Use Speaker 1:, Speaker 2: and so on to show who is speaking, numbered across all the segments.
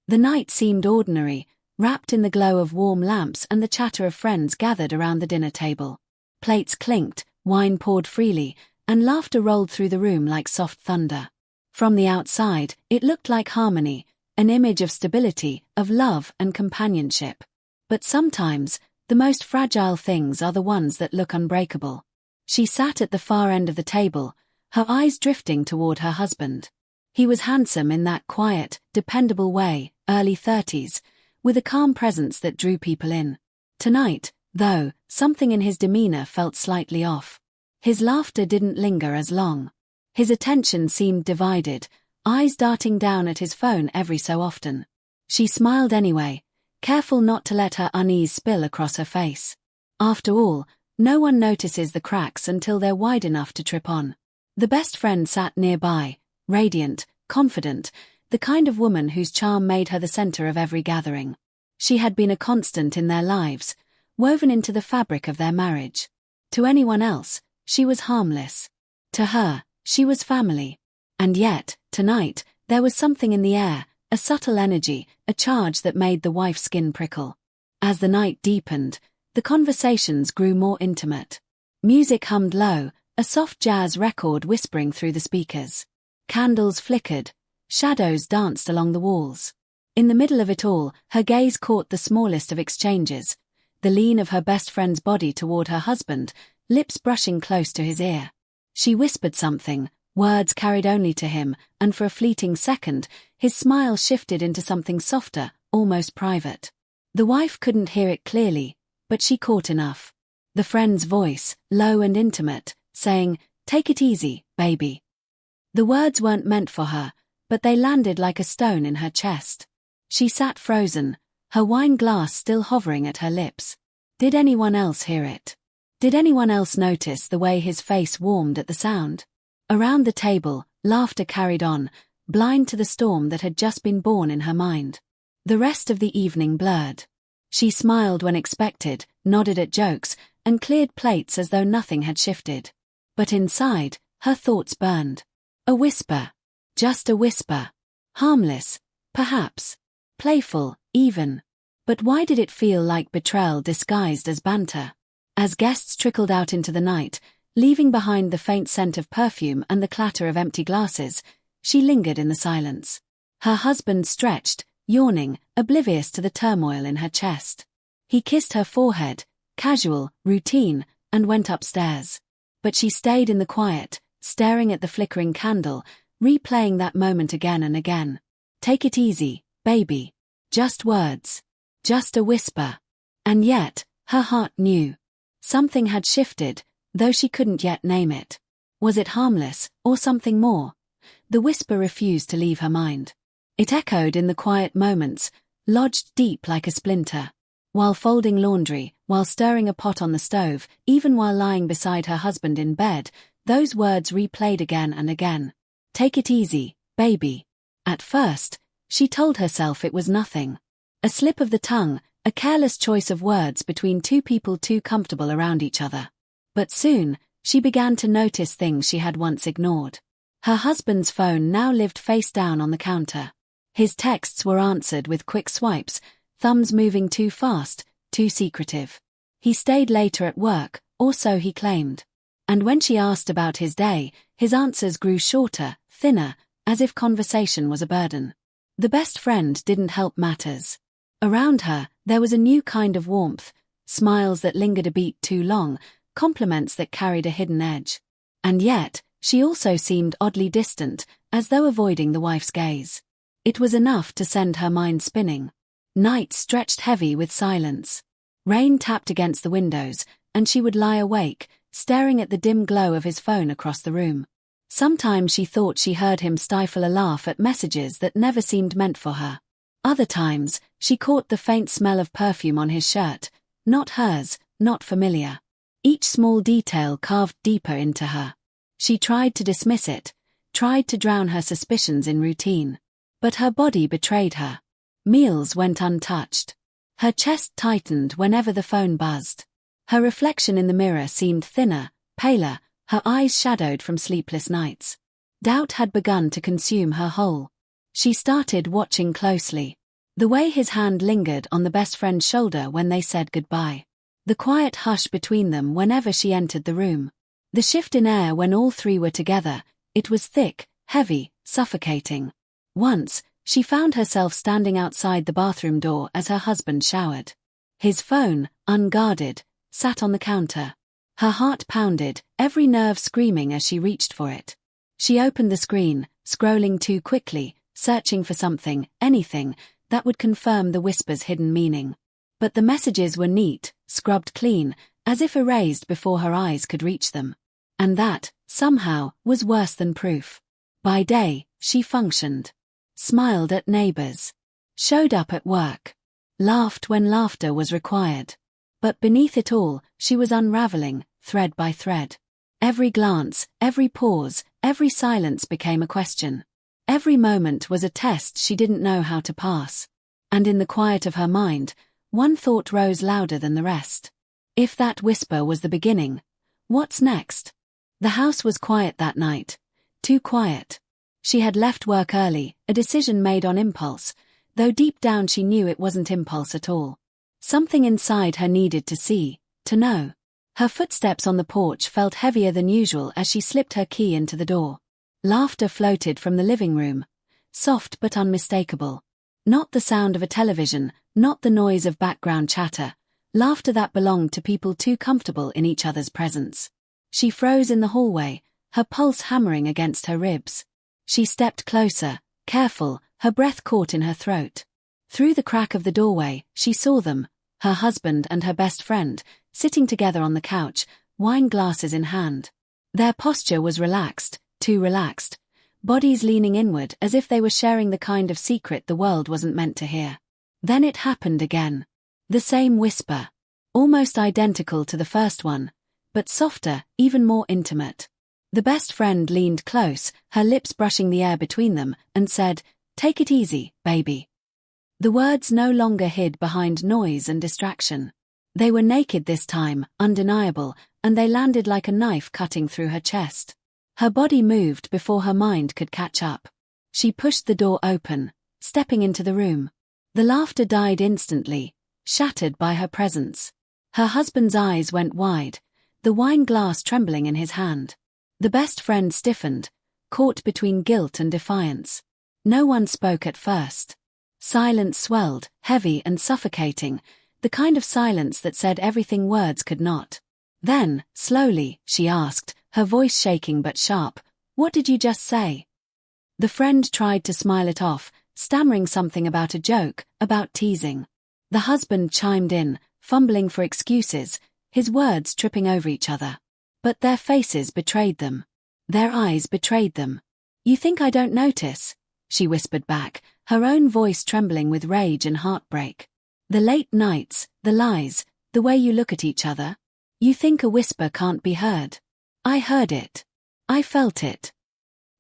Speaker 1: The night seemed ordinary, wrapped in the glow of warm lamps and the chatter of friends gathered around the dinner table. Plates clinked, wine poured freely, and laughter rolled through the room like soft thunder. From the outside, it looked like harmony, an image of stability, of love and companionship. But sometimes, the most fragile things are the ones that look unbreakable. She sat at the far end of the table, her eyes drifting toward her husband. He was handsome in that quiet, dependable way, early 30s, with a calm presence that drew people in. Tonight, though, something in his demeanor felt slightly off. His laughter didn't linger as long. His attention seemed divided, eyes darting down at his phone every so often. She smiled anyway, careful not to let her unease spill across her face. After all, no one notices the cracks until they're wide enough to trip on. The best friend sat nearby, radiant, confident, the kind of woman whose charm made her the center of every gathering. She had been a constant in their lives, woven into the fabric of their marriage. To anyone else, she was harmless. To her, she was family. And yet, tonight, there was something in the air, a subtle energy, a charge that made the wife's skin prickle. As the night deepened, the conversations grew more intimate. Music hummed low, a soft jazz record whispering through the speakers. Candles flickered, shadows danced along the walls. In the middle of it all, her gaze caught the smallest of exchanges, the lean of her best friend's body toward her husband, lips brushing close to his ear. She whispered something, words carried only to him, and for a fleeting second, his smile shifted into something softer, almost private. The wife couldn't hear it clearly, but she caught enough. The friend's voice, low and intimate, saying, "Take it easy, baby." The words weren't meant for her, but they landed like a stone in her chest. She sat frozen, her wine glass still hovering at her lips. Did anyone else hear it? Did anyone else notice the way his face warmed at the sound? Around the table, laughter carried on, blind to the storm that had just been born in her mind. The rest of the evening blurred. She smiled when expected, nodded at jokes, and cleared plates as though nothing had shifted. But inside, her thoughts burned. A whisper. Just a whisper. Harmless, perhaps. Playful, even. But why did it feel like betrayal disguised as banter? As guests trickled out into the night, leaving behind the faint scent of perfume and the clatter of empty glasses, she lingered in the silence. Her husband stretched, yawning, oblivious to the turmoil in her chest. He kissed her forehead, casual, routine, and went upstairs. But she stayed in the quiet, staring at the flickering candle, replaying that moment again and again. Take it easy, baby. Just words. Just a whisper. And yet, her heart knew. Something had shifted, though she couldn't yet name it. Was it harmless, or something more? The whisper refused to leave her mind. It echoed in the quiet moments, lodged deep like a splinter. While folding laundry, while stirring a pot on the stove, even while lying beside her husband in bed, those words replayed again and again. Take it easy, baby. At first, she told herself it was nothing. A slip of the tongue, a careless choice of words between two people too comfortable around each other. But soon, she began to notice things she had once ignored. Her husband's phone now lived face down on the counter. His texts were answered with quick swipes, thumbs moving too fast, too secretive. He stayed later at work, or so he claimed. And when she asked about his day, his answers grew shorter, thinner, as if conversation was a burden. The best friend didn't help matters. Around her, there was a new kind of warmth, smiles that lingered a beat too long, compliments that carried a hidden edge. And yet, she also seemed oddly distant, as though avoiding the wife's gaze. It was enough to send her mind spinning. Night stretched heavy with silence. Rain tapped against the windows, and she would lie awake, staring at the dim glow of his phone across the room. Sometimes she thought she heard him stifle a laugh at messages that never seemed meant for her. Other times, she caught the faint smell of perfume on his shirt, not hers, not familiar. Each small detail carved deeper into her. She tried to dismiss it, tried to drown her suspicions in routine. But her body betrayed her. Meals went untouched. Her chest tightened whenever the phone buzzed. Her reflection in the mirror seemed thinner, paler, her eyes shadowed from sleepless nights. Doubt had begun to consume her whole. She started watching closely. The way his hand lingered on the best friend's shoulder when they said goodbye. The quiet hush between them whenever she entered the room. The shift in air when all three were together, it was thick, heavy, suffocating. Once, she found herself standing outside the bathroom door as her husband showered. His phone, unguarded, sat on the counter. Her heart pounded, every nerve screaming as she reached for it. She opened the screen, scrolling too quickly, searching for something, anything, that would confirm the whisper's hidden meaning. But the messages were neat, scrubbed clean, as if erased before her eyes could reach them. And that, somehow, was worse than proof. By day, she functioned. Smiled at neighbors. Showed up at work. Laughed when laughter was required. But beneath it all, she was unraveling, thread by thread. Every glance, every pause, every silence became a question. Every moment was a test she didn't know how to pass. And in the quiet of her mind, one thought rose louder than the rest. If that whisper was the beginning, what's next? The house was quiet that night. Too quiet. She had left work early, a decision made on impulse, though deep down she knew it wasn't impulse at all. Something inside her needed to see, to know. Her footsteps on the porch felt heavier than usual as she slipped her key into the door. Laughter floated from the living room, soft but unmistakable. Not the sound of a television, not the noise of background chatter, laughter that belonged to people too comfortable in each other's presence. She froze in the hallway, her pulse hammering against her ribs. She stepped closer, careful, her breath caught in her throat. Through the crack of the doorway, she saw them, her husband and her best friend, sitting together on the couch, wine glasses in hand. Their posture was relaxed, too relaxed, bodies leaning inward as if they were sharing the kind of secret the world wasn't meant to hear. Then it happened again. The same whisper. Almost identical to the first one, but softer, even more intimate. The best friend leaned close, her lips brushing the air between them, and said, "Take it easy, baby." The words no longer hid behind noise and distraction. They were naked this time, undeniable, and they landed like a knife cutting through her chest. Her body moved before her mind could catch up. She pushed the door open, stepping into the room. The laughter died instantly, shattered by her presence. Her husband's eyes went wide, the wine glass trembling in his hand. The best friend stiffened, caught between guilt and defiance. No one spoke at first. Silence swelled, heavy and suffocating, the kind of silence that said everything words could not. Then, slowly, she asked, her voice shaking but sharp, "What did you just say?" The friend tried to smile it off, stammering something about a joke, about teasing. The husband chimed in, fumbling for excuses, his words tripping over each other. But their faces betrayed them. Their eyes betrayed them. "You think I don't notice?" she whispered back, her own voice trembling with rage and heartbreak. "The late nights, the lies, the way you look at each other. You think a whisper can't be heard. I heard it. I felt it."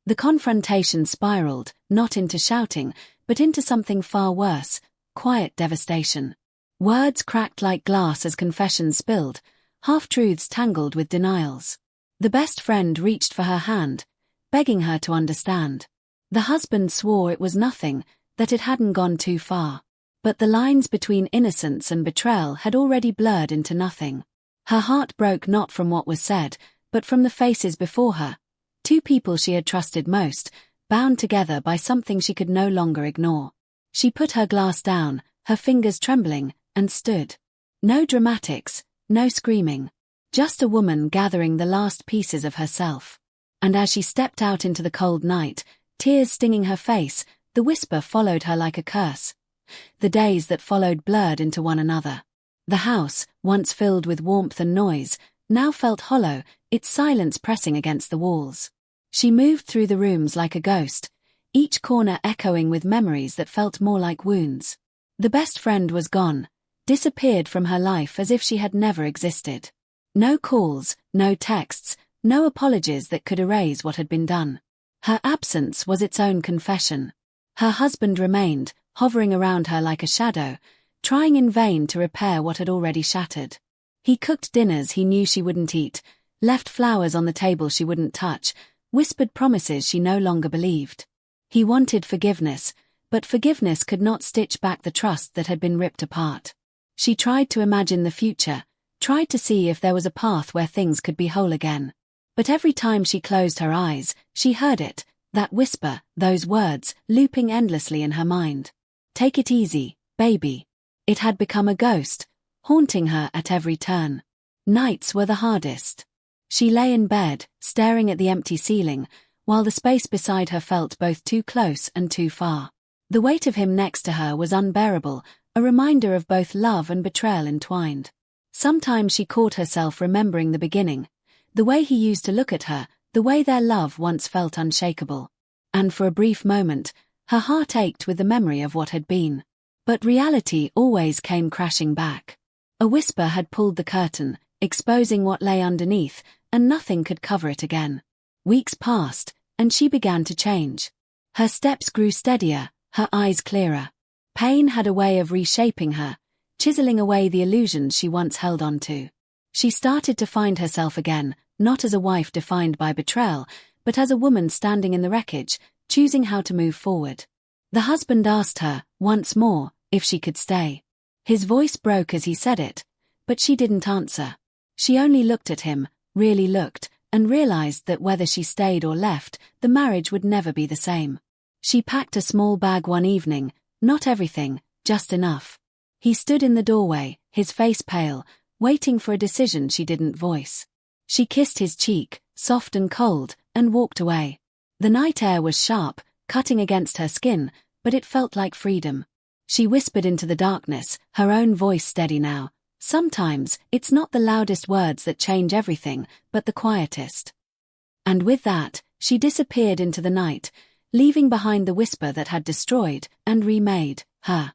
Speaker 1: The confrontation spiraled, not into shouting, but into something far worse, quiet devastation. Words cracked like glass as confessions spilled, half-truths tangled with denials. The best friend reached for her hand, begging her to understand. The husband swore it was nothing, that it hadn't gone too far. But the lines between innocence and betrayal had already blurred into nothing. Her heart broke not from what was said, but from the faces before her. Two people she had trusted most, bound together by something she could no longer ignore. She put her glass down, her fingers trembling, and stood. No dramatics, no screaming. Just a woman gathering the last pieces of herself. And as she stepped out into the cold night, tears stinging her face, the whisper followed her like a curse. The days that followed blurred into one another. The house, once filled with warmth and noise, now felt hollow, its silence pressing against the walls. She moved through the rooms like a ghost, each corner echoing with memories that felt more like wounds. The best friend was gone, disappeared from her life as if she had never existed. No calls, no texts, no apologies that could erase what had been done. Her absence was its own confession. Her husband remained, hovering around her like a shadow, trying in vain to repair what had already shattered. He cooked dinners he knew she wouldn't eat, left flowers on the table she wouldn't touch, whispered promises she no longer believed. He wanted forgiveness, But forgiveness could not stitch back the trust that had been ripped apart. She tried to imagine the future, tried to see if there was a path where things could be whole again. But every time she closed her eyes, she heard it, that whisper, those words, looping endlessly in her mind. Take it easy, baby. It had become a ghost, haunting her at every turn. Nights were the hardest. She lay in bed, staring at the empty ceiling, while the space beside her felt both too close and too far. The weight of him next to her was unbearable, a reminder of both love and betrayal entwined. Sometimes she caught herself remembering the beginning, the way he used to look at her, the way their love once felt unshakable. And for a brief moment, her heart ached with the memory of what had been. But reality always came crashing back. A whisper had pulled the curtain, exposing what lay underneath, and nothing could cover it again. Weeks passed, and she began to change. Her steps grew steadier, her eyes clearer. Pain had a way of reshaping her, chiseling away the illusions she once held on to. She started to find herself again, not as a wife defined by betrayal, but as a woman standing in the wreckage, choosing how to move forward. The husband asked her, once more, if she could stay. His voice broke as he said it, but she didn't answer. She only looked at him, really looked, and realized that whether she stayed or left, the marriage would never be the same. She packed a small bag one evening, not everything, just enough. He stood in the doorway, his face pale, waiting for a decision she didn't voice. She kissed his cheek, soft and cold, and walked away. The night air was sharp, cutting against her skin, but it felt like freedom. She whispered into the darkness, her own voice steady now. Sometimes, it's not the loudest words that change everything, but the quietest. And with that, she disappeared into the night, leaving behind the whisper that had destroyed and remade her.